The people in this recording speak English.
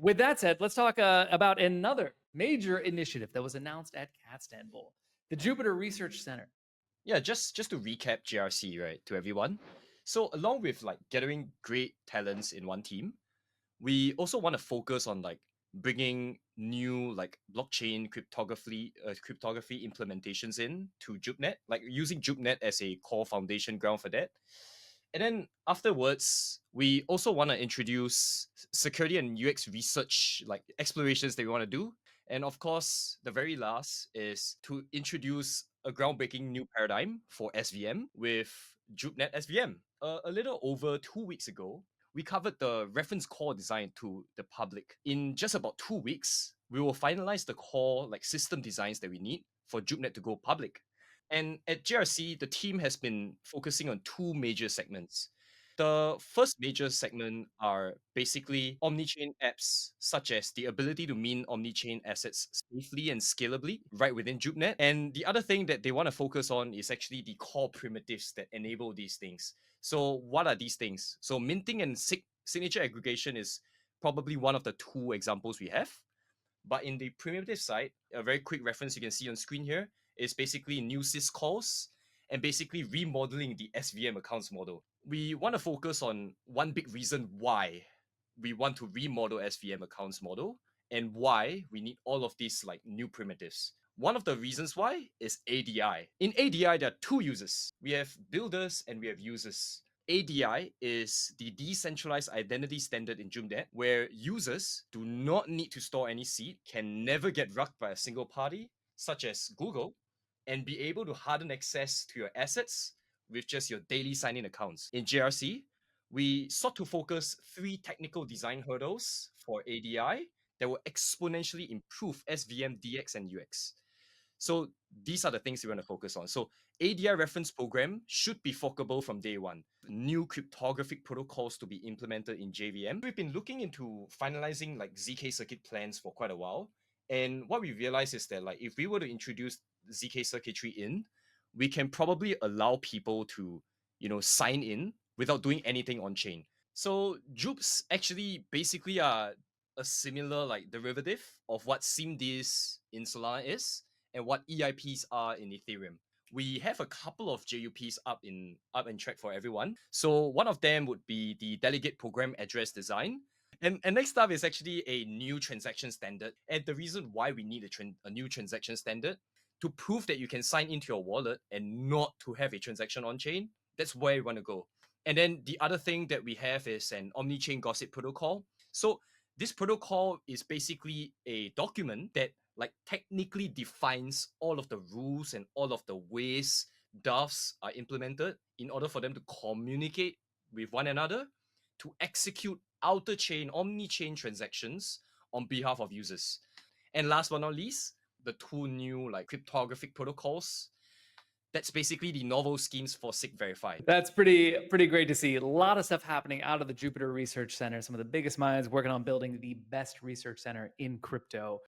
With that said, let's talk about another major initiative that was announced at Catstanbull, the Jupiter Research Center. Yeah, just to recap GRC, right, to everyone. So along with like gathering great talents in one team, we also want to focus on like bringing new like blockchain cryptography implementations in to JupNet, like using JupNet as a core foundation ground for that. And then afterwards, we also want to introduce security and UX research like explorations that we want to do. And of course, the very last is to introduce a groundbreaking new paradigm for SVM with JupNet SVM. A little over 2 weeks ago, we covered the reference core design to the public. In just about 2 weeks, we will finalize the core like system designs that we need for JupNet to go public. And at GRC, the team has been focusing on two major segments. The first major segment are basically omni-chain apps, such as the ability to mint omni-chain assets safely and scalably right within JupNet. And the other thing that they want to focus on is actually the core primitives that enable these things. So what are these things? So minting and signature aggregation is probably one of the two examples we have. But in the primitive side, a very quick reference you can see on screen here is basically new syscalls and basically remodeling the SVM accounts model. We want to focus on one big reason why we want to remodel SVM accounts model and why we need all of these like new primitives. One of the reasons why is ADI. In ADI, there are two users. We have builders and we have users. ADI is the decentralized identity standard in JUMDET, where users do not need to store any seed, can never get rugged by a single party, such as Google, and be able to harden access to your assets with just your daily sign-in accounts. In GRC, we sought to focus three technical design hurdles for ADI that will exponentially improve SVM DX and UX. So these are the things we want to focus on. So ADI reference program should be forkable from day one. New cryptographic protocols to be implemented in JVM. We've been looking into finalizing like ZK circuit plans for quite a while. And what we realized is that like if we were to introduce ZK circuitry in, we can probably allow people to, sign in without doing anything on chain. So Jupes actually basically are a similar like derivative of what SIMDs in Solana is and what EIPs are in Ethereum. We have a couple of JUPs up and track for everyone. So one of them would be the delegate program address design. And next up is actually a new transaction standard. And the reason why we need a new transaction standard to prove that you can sign into your wallet and not to have a transaction on chain, that's where we want to go. And then the other thing that we have is an omni-chain gossip protocol. So this protocol is basically a document that like technically defines all of the rules and all of the ways DAOs are implemented in order for them to communicate with one another to execute outer chain, omni-chain transactions on behalf of users. And last but not least, the two new like cryptographic protocols. That's basically the novel schemes for SIG Verify. That's pretty great to see. A lot of stuff happening out of the Jupiter Research Center. Some of the biggest minds working on building the best research center in crypto.